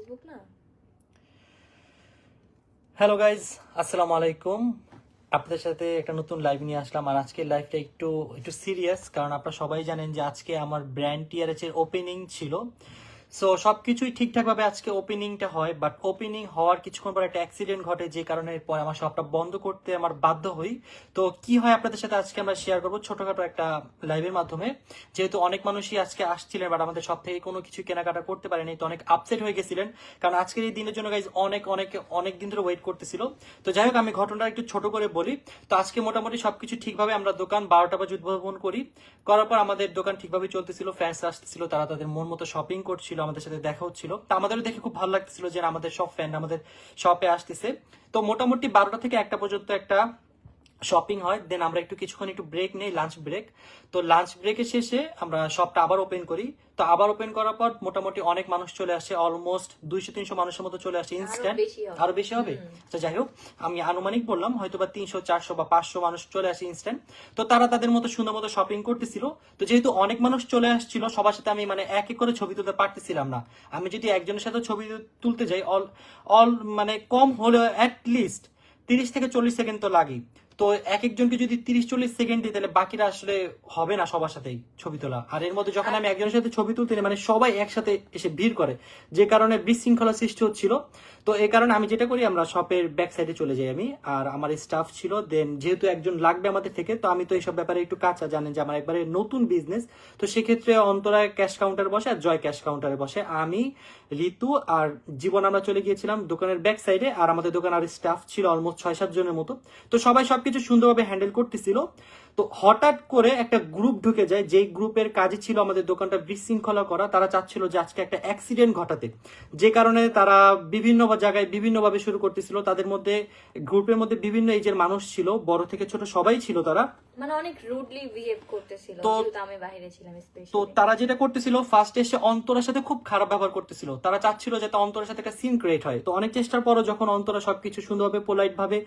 Facebook না। Hello guys, আসসালামু আলাইকুম। আপনাদের সাথে একটা নতুন লাইভ নিয়ে আসলাম। আর আজকের লাইভটা একটু একটু সিরিয়াস, কারণ আপনারা সবাই জানেন যে আজকে আমার ব্র্যান্ড টিআরএচ এর ওপেনিং ছিল। সো সবকিছুই ঠিকঠাকভাবে আজকে ওপেনিংটা হয়, বাট ওপেনিং হওয়ার কিছুক্ষণ পর একটা অ্যাক্সিডেন্ট ঘটে, যে কারণে পরে আমার শপটা বন্ধ করতে আমার বাধ্য হই। তো কি হয় আপনাদের সাথে আজকে আমরা শেয়ার করবো ছোটখাটো একটা লাইভের মাধ্যমে। যেহেতু অনেক মানুষই আজকে আসছিলেন, বাট আমাদের সব থেকে কোনো কিছু কেনাকাটা করতে পারেনি, তো অনেক আপসেট হয়ে গেছিলেন, কারণ আজকের এই দিনের জন্য গাইজ অনেক অনেক অনেক দিন ধরে ওয়েট করতেছিল। তো যাই হোক, আমি ঘটনাটা একটু ছোট করে বলি। তো আজকে মোটামুটি সবকিছু ঠিকভাবে আমরা দোকান 12টা বাজে উদ্বোধন করি। করার পর আমাদের দোকান ঠিকভাবে চলতেছিল, ফ্যান্স আসতেছিল, তারা তাদের মন মতো শপিং করছিল, আমাদের সাথে দেখা হচ্ছিল। তো আমাদেরও দেখে খুব ভালো লাগতেছিল যে আমাদের সব ফ্যান আমাদের শপে আসতেছে। তো মোটামুটি 12টা থেকে 1টা পর্যন্ত একটা শপিং হয়, দেন আমরা কিছুক্ষণ একটু ব্রেক নেই, লাঞ্চ ব্রেক। তো লাঞ্চ ব্রেকের শেষে আমরা শপটা আবার ওপেন করি। তো আবার ওপেন করার পর মোটামুটি অনেক মানুষ চলে আসে, অলমোস্ট 200-300 মানুষের মতো চলে আসে ইনস্ট্যান্ট। আরো বেশি হবে। তো যাই হোক, আমি আনুমানিক বললাম, হয়তো বা 300, 400 বা 500 মানুষ চলে আসে ইনস্ট্যান্ট। তো তারা তাদের মতো সুন্দর মতো শপিং করতেছিল। তো যেহেতু অনেক মানুষ চলে আসছিল, সবার সাথে আমি এক এক করে ছবি তুলতে পারতেছিলাম না। আমি যদি একজনের সাথে ছবি তুলতে যাই, অল অল মানে কম হলেও অ্যাটলিস্ট 30 থেকে 40 সেকেন্ড তো লাগে। তো এক একজনকে যদি 30-40 সেকেন্ড দিই, তাহলে বাকিরা আসলে হবে না সবার সাথেই ছবি তোলা। আর এর মধ্যে যখন আমি একজনের সাথে ছবি তুলতে নিই, সবাই একসাথে এসে ভিড় করে, যে কারণে বিশৃঙ্খলা সৃষ্টি হচ্ছিল। তো এই কারণে আমি যেটা করি, আমরা শপের ব্যাক সাইডে চলে যাই আমি আর আমার স্টাফ ছিল। দেন যেহেতু একজন লাগবে আমাদের থেকে, তো আমি তো এইসব ব্যাপারে একটু কাঁচা, জানেন যে আমার একবারে নতুন বিজনেস। তো সেক্ষেত্রে অন্তরা ক্যাশ কাউন্টারে বসে আর জয় ক্যাশ কাউন্টারে বসে, আমি, ঋতু আর জীবন আমরা চলে গিয়েছিলাম দোকানের ব্যাক সাইডে। আর আমাদের দোকান আর স্টাফ ছিল অলমোস্ট 6-7 জনের মতো। তো সবাই সবকিছু সুন্দরভাবে হ্যান্ডেল করতেছিল। তো হঠাৎ করে একটা গ্রুপ ঢুকে যায়, যেই গ্রুপের কাজই ছিল আমাদের দোকানটা বিশৃঙ্খলা করা। তারা চাচ্ছিল যে আজকে একটা অ্যাক্সিডেন্ট ঘটাতে, যে কারণে তারা বিভিন্ন জায়গায় বিভিন্নভাবে শুরু করতেছিল। তাদের মধ্যে, গ্রুপের মধ্যে বিভিন্ন এজের মানুষ ছিল, বড় থেকে ছোট সবাই ছিল। তারা মানে অনেক রুডলি বিহেভ করতেছিল, তো যেহেতু আমি বাইরে ছিলাম তো স্পেশালি। তারা যেটা করতেছিল, ফার্স্টে এসে অন্তরার সাথে খুব খারাপ ব্যবহার করতেছিল। তারা চাচ্ছিল যাতে অন্তরার সাথে একটা সিন ক্রিয়েট হয়। তো অনেক চেষ্টার পরও যখন অন্তরা সবকিছু সুন্দরভাবে পোলাইট ভাবে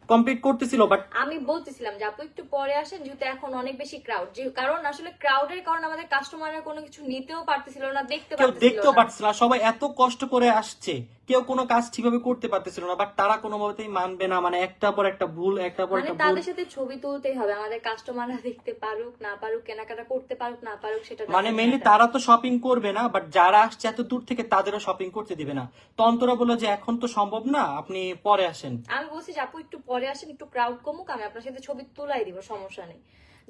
কমপ্লিট করতেছিল, বাট আমি বলতেছিলাম যে আপু একটু পরে আসেন, যেহেতু এখন অনেক বেশি ক্রাউড, যে কারণ আসলে ক্রাউডের কারণে আমাদের কাস্টমাররা কোনো কিছু নিতেও পারতেছিল না, কেউ দেখতেও না। পারতেছিল না। সবাই এত কষ্ট করে আসছে, কেউ কোনো কাজ ঠিকভাবে করতে পারতেছিল না, বাট তারা কোনোভাবেই মানবে না। একটা পর একটা ভুল, একটা পর একটা ভুল। তাদের সাথে ছবি তুলতেই হবে, আমাদের কাস্টমাররা দেখতে পারুক না পারুক, কেনাকাটা করতে পারুক না পারুক, সেটা মেইনলি তারা তো শপিং করবে না, বাট যারা আসছে এত দূর থেকে তাদেরও শপিং করতে দিবে না। তো অন্তরা বললো যে এখন তো সম্ভব না, আপনি পরে আসেন। আমি বলছি যে আপু একটু পরে আসেন, একটু ক্রাউড কমুক, আমি আপনার সাথে ছবি তুলাই দিব, সমস্যা নেই।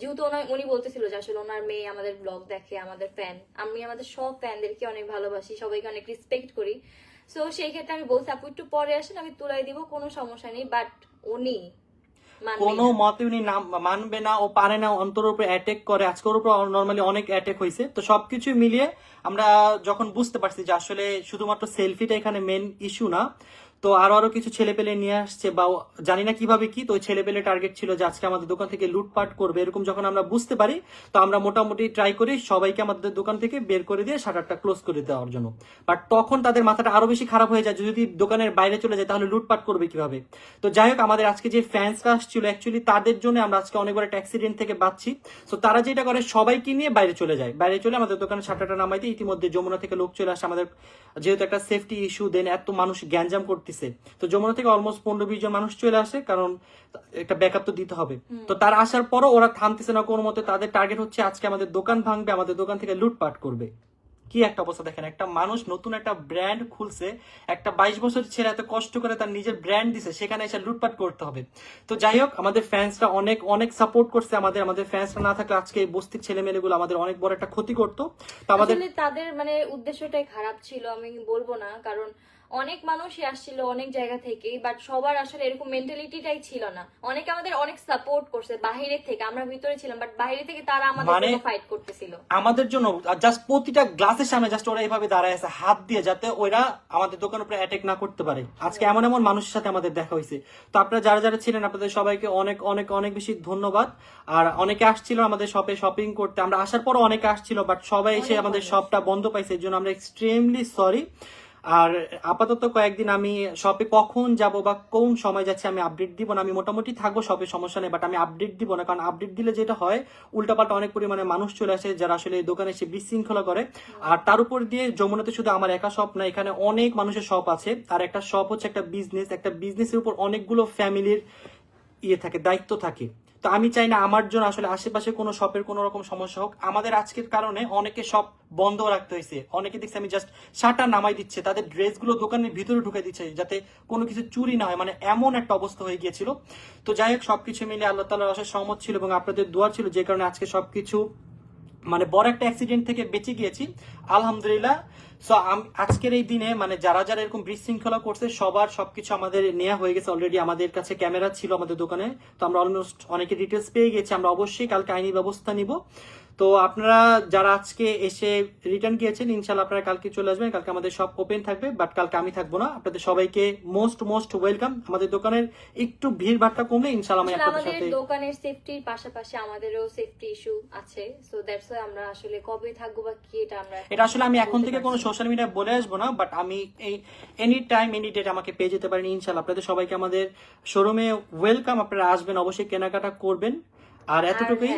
যেহেতু উনি বলতেছিল যে আসলে ওনার মেয়ে আমাদের ব্লগ দেখে, আমাদের ফ্যান, আমি আমাদের সব ফ্যানদেরকে অনেক ভালোবাসি, সবাইকে অনেক রেসপেক্ট করি। সো সেই ক্ষেত্রে আমি বলছি আপু একটু পরে আসেন, আমি তুলাই দিব, কোনো সমস্যা নেই। বাট উনি কোনো মতে উনি মানবে না, ও পারে না, অন্তরের উপর অ্যাটাক করে। আজকের উপর নর্মালি অনেক অ্যাটাক হয়েছে। তো সবকিছু মিলিয়ে আমরা যখন বুঝতে পারছি যে আসলে শুধুমাত্র সেলফিটা এখানে মেন ইস্যু না, তো আরো আরো কিছু ছেলে পেলে নিয়ে আসছে, বা জানি না কিভাবে কি। তো ওই ছেলে পেলে টার্গেট ছিল যে আজকে আমাদের দোকান থেকে লুটপাট করবে, এরকম যখন আমরা বুঝতে পারি, তো আমরা মোটামুটি ট্রাই করি সবাইকে আমাদের দোকান থেকে বের করে দিয়ে শাটারটা ক্লোজ করে দেওয়ার জন্য। বাট তখন তাদের মাথাটা আরো বেশি খারাপ হয়ে যায়, যদি দোকানের বাইরে চলে যায় তাহলে লুটপাট করবে কিভাবে। তো যাই হোক, আমাদের আজকে যে ফ্যান্সরা আসছিল, অ্যাকচুয়ালি তাদের জন্য আমরা আজকে অনেক বড় একটা অ্যাক্সিডেন্ট থেকে বাঁচছি। তো তারা যেটা করে, সবাইকে নিয়ে বাইরে চলে যায়, বাইরে চলে আমাদের দোকানের শাটারটা নামাইতে। ইতিমধ্যে যমুনা থেকে লোক চলে আসে আমাদের, যেহেতু একটা সেফটি ইস্যু, দেন এত মানুষ গ্যাঞ্জাম করতেছে। তো যমুনা থেকে অলমোস্ট 15-20 জন মানুষ চলে আসে, কারণ একটা ব্যাকআপ তো দিতে হবে। তো তারা আসার পরও ওরা থামতেছে না কোনো মতে। তাদের টার্গেট হচ্ছে আজকে আমাদের দোকান ভাঙবে, আমাদের দোকান থেকে লুটপাট করবে। কি একটা অবস্থা দেখেন, একটা মানুষ নতুন একটা ব্র্যান্ড খুলছে, একটা 22 বছর ছেলে এত কষ্ট করে তার নিজের ব্র্যান্ড দিছে, সেখানে এসে লুটপাট করতে হবে। তো যাই হোক, আমাদের ফ্যান্সরা অনেক অনেক সাপোর্ট করছে আমাদের ফ্যান্সরা না থাকলে আজকে এই বস্তির ছেলে মেয়েগুলো আমাদের অনেক বড় একটা ক্ষতি করতো। তো আমাদের তাদের উদ্দেশ্যটাই খারাপ ছিল, আমি বলবো না, কারণ অনেক মানুষই আসছিল অনেক জায়গা থেকে, বাট সবার আসলে এরকম মেন্টালিটিটাই ছিল না। অনেকে আমাদের অনেক সাপোর্ট করছে বাইরে থেকে, আমরা ভিতরে ছিলাম, বাট বাইরে থেকে তারা আমাদের জন্য ফাইট করতেছিল, আমাদের জন্য। জাস্ট প্রতিটা গ্লাসের সামনে জাস্ট ওরা এইভাবে দাঁড়ায় আছে হাত দিয়ে, যাতে ওরা আমাদের দোকানের উপরে অ্যাটাক না করতে পারে। আজকে এমন এমন মানুষের সাথে আমাদের দেখা হয়েছে। তো আপনারা যারা যারা ছিলেন, আপনাদের সবাইকে অনেক অনেক অনেক বেশি ধন্যবাদ। আর অনেকে আসছিল আমাদের শপে শপিং করতে, আমরা আসার পরও অনেকে আসছিল, বাট সবাই এসে আমাদের শপটা বন্ধ পাইছে, এর জন্য আমরা এক্সট্রিমলি সরি। আর আপাতত কয়েকদিন আমি শপে কখন যাব বা কোন সময় যাচ্ছে আমি আপডেট দিব না। আমি মোটামুটি থাকবো শপে, সমস্যা নেই, বাট আমি আপডেট দিব না, কারণ আপডেট দিলে যেটা হয় উল্টাপাল্টা অনেক পরিমাণে মানুষ চলে আসে যারা আসলে এই দোকানে এসে বিশৃঙ্খলা করে। আর তার উপর দিয়ে যমুনাতে শুধু আমার একা শপ না, এখানে অনেক মানুষের শপ আছে। আর একটা শপ হচ্ছে একটা বিজনেস, একটা বিজনেসের উপর অনেকগুলো ফ্যামিলির থাকে, দায়িত্ব থাকে। তো আমি চাই না আমার জন্য আসলে আশেপাশে কোনো শপের কোনো রকম সমস্যা হোক। আমাদের আজকের কারণে অনেকে শপ বন্ধ রাখতে হয়েছে, অনেকে দেখছি আমি জাস্ট শাটার নামাই দিচ্ছে, তাদের ড্রেসগুলো দোকানের ভিতরে ঢুকে দিচ্ছে যাতে কোনো কিছু চুরি না হয়, মানে এমন একটা অবস্থা হয়ে গিয়েছিল। তো যাই হোক, সবকিছু মিলে আল্লাহ তাআলার অশেষ সহমত ছিল এবং আপনাদের দোয়া ছিল, যে কারণে আজকে সবকিছু মানে বড় একটা অ্যাক্সিডেন্ট থেকে বেঁচে গিয়েছি আলহামদুলিল্লাহ। সো আজকের এই দিনে মানে যারা যারা এরকম বিশৃঙ্খলা করছে সবার সবকিছু আমাদের নেওয়া হয়ে গেছে অলরেডি। আমাদের কাছে ক্যামেরা ছিল আমাদের দোকানে, তো আমরা অলমোস্ট অনেকে ডিটেলস পেয়ে গেছি। আমরা অবশ্যই কালকে আইনি ব্যবস্থা নিব। তো আপনারা যারা আজকে এসে রিটার্ন গিয়েছেন, ইনশাল্লাহ আপনারা কালকে চলে আসবেন। কালকে আমাদের সব ওপেন থাকবে, বাট কালকে আমি থাকবো না। আপনাদের সবাইকে মোস্ট মোস্ট ওয়েলকাম। আমাদের দোকানের একটু ভিড় ভাট্টা কমলে ইনশাল্লাহ আমি আপনাদের আমাদের সাথে। দোকানের সেফটির পাশাপাশি আমাদেরও সেফটি ইস্যু আছে, সো দ্যাটস ওয়াই আমরা আসলে কবে থাকবো বা কি এটা আসলে আমি এখন থেকে কোনো সোশ্যাল মিডিয়ায় বলে আসবো না, বাট আমি এই এনি টাইম এনি ডেট আমাকে পেয়ে যেতে পারেন ইনশাল্লাহ। আপনাদের সবাইকে আমাদের শোরুমে ওয়েলকাম। আপনারা আসবেন, অবশ্যই কেনাকাটা করবেন। আর এতটুকুই।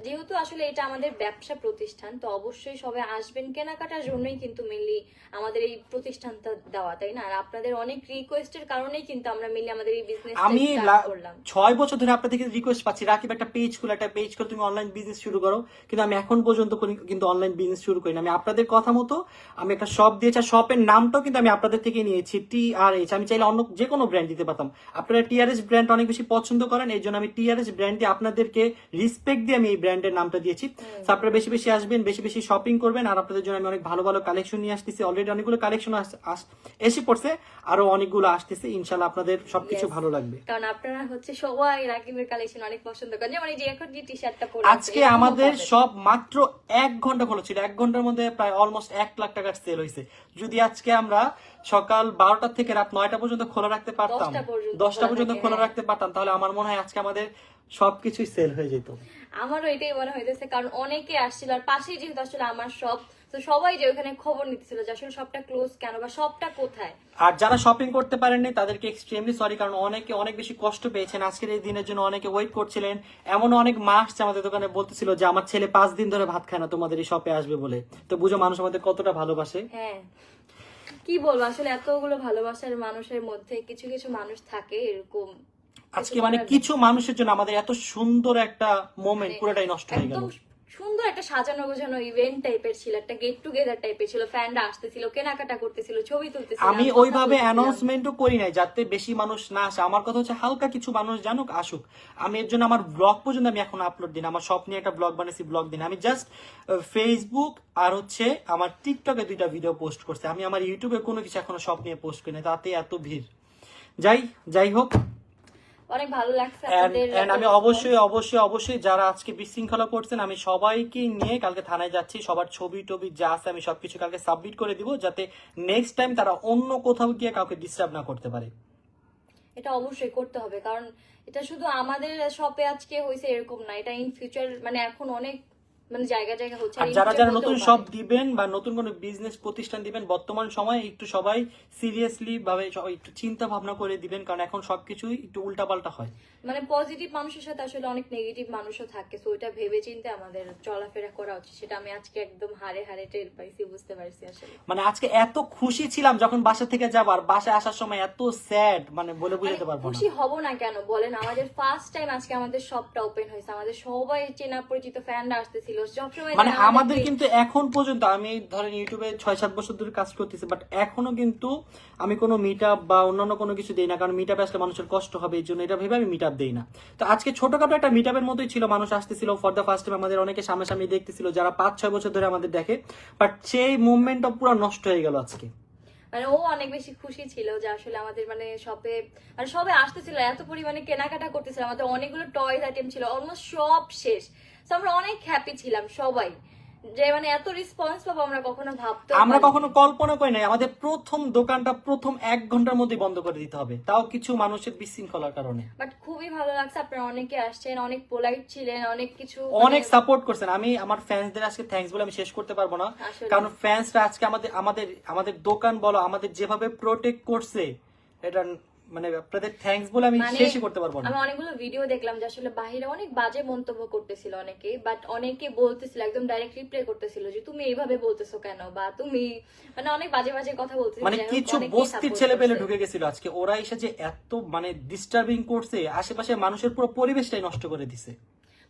যেহেতু আসলে এটা আমাদের ব্যবসা প্রতিষ্ঠান, তো অবশ্যই সবাই আসবেন কেনাকাটার জন্যই কিন্তু মেনলি আমাদের এই প্রতিষ্ঠানটা দেওয়া, তাই না? আর আপনাদের অনেক রিকোয়েস্টের কারণেই কিন্তু আমরা মেনলি আমাদের এই বিজনেস আমি করলাম। 6 বছর ধরে আপনাদের থেকে রিকোয়েস্ট পাচ্ছি, রাকিব একটা পেজ খুলে, একটা পেজ করে তুমি অনলাইন বিজনেস শুরু করো, কিন্তু আমি এখন পর্যন্ত কিন্তু অনলাইন বিজনেস শুরু করিনি। আমি আপনাদের কথা মতো আমি একটা শপ দিয়েছি, আর শপের নামটাও কিন্তু আমি আপনাদের থেকে নিয়েছি, TRH। আমি চাইলে অন্য যে কোনো ব্র্যান্ড দিতে পারতাম, আপনারা TRH ব্র্যান্ড অনেক বেশি পছন্দ করেন, এই জন্য আমি TRH ব্র্যান্ড দিয়ে আপনাদেরকে রেসপেক্ট দিয়ে আমি এই ব্র্যান্ডের নামটা দিয়েছি। আপনারা বেশি বেশি আসবেন, বেশি বেশি শপিং করবেন, আর আপনাদের জন্য আমি অনেক ভালো ভালো কালেকশন নিয়ে আসতেছি। অলরেডি অনেকগুলো কালেকশন এসে পড়ছে, আরো অনেকগুলো আসতেছে। ইনশাল্লাহ আপনাদের সবকিছু ভালো লাগবে, কারণ আপনারা হচ্ছে সবাই রাকিবের কালেকশন অনেক পছন্দ করেন। যেমন এই যে এখন যে টি-শার্টটা পরে আজকে আমাদের সব মাত্র 1 ঘন্টা খোলা ছিল, 1 ঘন্টার মধ্যে প্রায় অলমোস্ট 1 লাখ টাকার সেল হয়েছে। যদি আজকে আমরা সকাল 12টা থেকে রাত 9টা পর্যন্ত খোলা রাখতে পারতাম, 10টা পর্যন্ত খোলা রাখতে পারতাম, তাহলে আমার মনে হয় আজকে আমাদের সবকিছুই সেল হয়ে যেত। আমারও এটাই মনে হইতেছে, কারণ অনেকে আসছিল, আর পাশেই যেহেতু আসলে আমার সব, তো সবাই যে ওখানে খবর নিতেছিল যে আসলে সবটা ক্লোজ কেন বা সবটা কোথায়। আর যারা শপিং করতে পারেননি তাদেরকে এক্সট্রিমলি সরি, কারণ অনেকে অনেক বেশি কষ্ট পেয়েছেন আজকের এই দিনের জন্য, অনেকে ওয়েট করছিলেন। এমন অনেক মা আসছে আমাদের দোকানে, বলতেছিল যে আমার ছেলে 5 দিন ধরে ভাত খায় না তোমাদের এই শপে আসবে বলে। তো বুঝো মানুষ আমাদের কতটা ভালোবাসে। হ্যাঁ, কি বলবো, আসলে এতগুলো ভালোবাসার মানুষের মধ্যে কিছু কিছু মানুষ থাকে এরকম। আজকে মানে কিছু মানুষের জন্য আমাদের এত সুন্দর একটা মোমেন্ট পুরোটাই নষ্ট হয়ে গেল। একদম সুন্দর একটা সাজানো গোছানো ইভেন্ট টাইপের ছিল, একটা গেট টুগেদার টাইপের ছিল, ফ্যানরা আসতেছিল, কেনাকাটা করতেছিল, ছবি তুলতেছিল। আমি ওইভাবে অ্যানাউন্সমেন্টও করি নাই যাতে বেশি মানুষ না আসে। আমার কথা হচ্ছে হালকা কিছু মানুষ জানুক, আসুক। আমি এর জন্য আমার ব্লগ পর্যন্ত আমি এখন আপলোড দিন, আমার সব নিয়ে একটা ব্লগ বানিয়েছি, ব্লগ দিন। আমি জাস্ট ফেসবুক আর হচ্ছে আমার টিকটকে 2টা ভিডিও পোস্ট করছি। আমি আমার ইউটিউবে কোনো কিছু এখনো সব নিয়ে পোস্ট করি না, তাতে এত ভিড়। যাই হোক, অনেক ভালো লাগছে আপনাদের। আমি অবশ্যই অবশ্যই অবশ্যই যারা আজকে বিশৃঙ্খলা করছেন, আমি সবাইকে নিয়ে কালকে থানায় যাচ্ছি। সবার ছবি টবি যা আছে আমি সবকিছু কালকে সাবমিট করে দিব, যাতে নেক্সট টাইম তারা অন্য কোথাও গিয়ে কাউকে ডিস্টার্ব না করতে পারে। এটা অবশ্যই করতে হবে, কারণ এটা শুধু আমাদের শপে আজকে হয়েছে এরকম না, এটা ইন ফিউচার মানে এখন অনেক মানে জায়গা জায়গা হচ্ছে। আর যারা যারা নতুন শপ দিবেন বা নতুন কোনো বিজনেস প্রতিষ্ঠান দিবেন, বর্তমান সময়ে একটু সবাই সিরিয়াসলি ভাবে একটু চিন্তা ভাবনা করে দিবেন, কারণ এখন সবকিছুই একটু উল্টাপাল্টা হয়। মানে পজিটিভ মানুষের সাথে আসলে অনেক নেগেটিভ মানুষও থাকে, সো এটা ভেবে চিন্তে আমাদের চলাফেরা করা উচিত। সেটা আমি আজকে একদম হাড়ে হাড়ে টের পাইছি, বুঝতে পারছি আসলে। মানে আজকে এত খুশি ছিলাম যখন বাসা থেকে যাবো, আর বাসায় আসার সময় এত স্যাড, মানে বলে বুঝাতে পারবো না। খুশি হব না কেন বলেন, আমাদের ফার্স্ট টাইম আজকে আমাদের শপটা ওপেন হয়েছে, আমাদের সবাই চেনা পরিচিত ফ্যানরা আসতেছিল সবসময়। মানে আমাদের কিন্তু এখন পর্যন্ত আমি ধরেন ইউটিউবে 6-7 বছর ধরে কাজ করতেছি, বাট এখনো কিন্তু আমি কোনো মিট আপ বা অন্যান্য কোনো কিছু দেই না, কারণ মিট আপে আসলে মানুষের কষ্ট হবে, এই জন্য এটা ভেবে আমি মিট আপ দেই না। তো আজকে ছোটখাটো একটা মিট আপের মতোই ছিল, মানুষ আসতেছিল ফর দ্য ফার্স্ট টাইম, আমাদের অনেকে সামনাসামনি দেখতেছিল যারা 5-6 বছর ধরে আমাদের দেখে, বাট সেই মুভমেন্টটা পুরো নষ্ট হয়ে গেল আজকে। মানে ও অনেক বেশি খুশি ছিল যে আসলে আমাদের মানে শপে মানে সবাই আসতেছিল, এত পরিমাণে কেনাকাটা করতেছিল, আমাদের অনেকগুলো টয়েস আইটেম ছিল, অলমোস্ট সব শেষ। তো আমরা অনেক হ্যাপি ছিলাম সবাই যে মানে এত রেসপন্স পাবো আমরা কখনো ভাবতে আমরা কখনো কল্পনা করি নাই আমাদের প্রথম দোকানটা প্রথম 1 ঘন্টার মধ্যে বন্ধ করে দিতে হবে, তাও কিছু মানুষের বিশৃঙ্খলার কারণে। বাট খুবই ভালো লাগছে, আপনারা অনেকে আসছেন, অনেক পোলাইট ছিলেন, অনেক কিছু অনেক সাপোর্ট করছেন। আমি আমার ফ্যান্সদের আজকে থ্যাঙ্কস বলে আমি শেষ করতে পারবো না, আসলে। কারণ ফ্যান্সরা আজকে আমাদের আমাদের আমাদের দোকান বলো আমাদের যেভাবে প্রোটেক্ট করছে, এটা মানে আপনাদের থ্যাঙ্কস বলে আমি মানে শেষই করতে পারবো না। আমি অনেকগুলো ভিডিও দেখলাম যে আসলে বাইরে অনেক বাজে মন্তব্য করতেছিল অনেকে, বাট অনেকে বলতেছিল একদম ডাইরেক্ট রিপ্লাই করতেছিল যে তুমি এইভাবে বলতেছো কেন, বা তুমি মানে অনেক বাজে বাজে কথা বলতেছিল। মানে যাই হোক, কিছু অনেকেই বস্তির support ছেলে পেলে করছে। ঢুকে গেছিল আজকে, ওরা এসে যে এত মানে ডিস্টার্বিং করছে, আশেপাশে মানুষের পুরো পরিবেশটাই নষ্ট করে দিছে।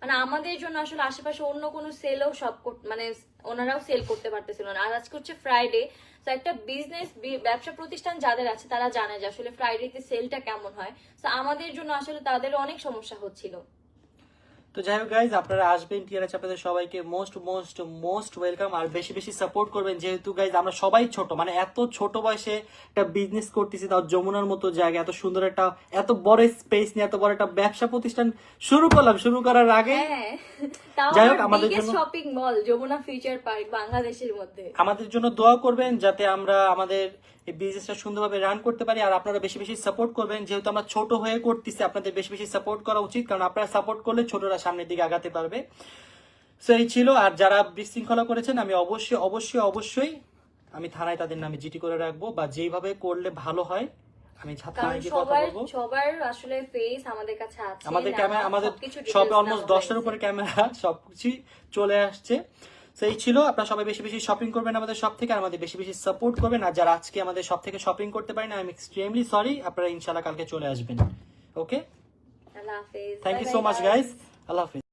মানে আমাদের জন্য আসলে আশেপাশে অন্য কোনো সেলও সব মানে ওনারাও সেল করতে পারতেছিল না। আর আজকে হচ্ছে ফ্রাইডে, তো একটা বিজনেস ব্যবসা প্রতিষ্ঠান যাদের আছে তারা জানে যে আসলে ফ্রাইডেতে সেলটা কেমন হয়। তো আমাদের জন্য আসলে তাদের অনেক সমস্যা হচ্ছিল। তো যাই হোক গাইজ, আপনারা আসবেন টিআরএচ, আপনাদের সবাইকে মোস্ট মোস্ট মোস্ট ওয়েলকাম। আর বেশি বেশি সাপোর্ট করবেন, যেহেতু গাইজ আমরা সবাই ছোট, মানে এত ছোট বয়সে একটা বিজনেস করতেছি, তাও যমুনার মতো জায়গা, এত সুন্দর একটা এত বড় স্পেস নিয়ে এত বড় একটা ব্যবসা প্রতিষ্ঠান শুরু করলাম। শুরু করার আগে হ্যাঁ, তাও যাই হোক, আমাদের বিগেস্ট জন্য shopping mall Jamuna Future Park বাংলাদেশের মধ্যে। আমাদের জন্য দোয়া করবেন যাতে আমরা আমাদের এই বিজনেসটা সুন্দরভাবে রান করতে পারি। আর আপনারা বেশি বেশি সাপোর্ট করবেন, যেহেতু আমরা ছোট হয়ে করতেছি, আপনাদের বেশি বেশি সাপোর্ট করা উচিত, কারণ আপনারা সাপোর্ট করলে ছোটরা সামনের দিকে আগাতে পারবে। সো এই ছিল। আর যারা বিশৃঙ্খলা করেছেন, আমি অবশ্যই অবশ্যই অবশ্যই আমি থানায় তাদের নামে জিডি করে রাখবো, বা যেইভাবে করলে ভালো হয় আমি কারণ থানায় গিয়ে কথা বলবো। সবার আসলে ফেস আমাদের কাছে আছে, আমাদের ক্যামেরা, আমাদের সবকিছু সব details অলমোস্ট নেওয়া 10টার হয়েছে। উপরে ক্যামেরা সবকিছু চলে আসছে। সেই ছিল। আপনারা সবাই বেশি বেশি শপিং করবেন আমাদের সব থেকে, আর আমাদের বেশি বেশি সাপোর্ট করবেন। আর যারা আজকে আমাদের সব থেকে শপিং করতে পারেন, আই এম এক্সট্রিমলি সরি। আপনারা ইনশাআল্লাহ কালকে চলে আসবেন। ওকে, আল্লাহ হাফেজ, thank you Bye so bye much guys. Guys, আল্লাহ হাফেজ।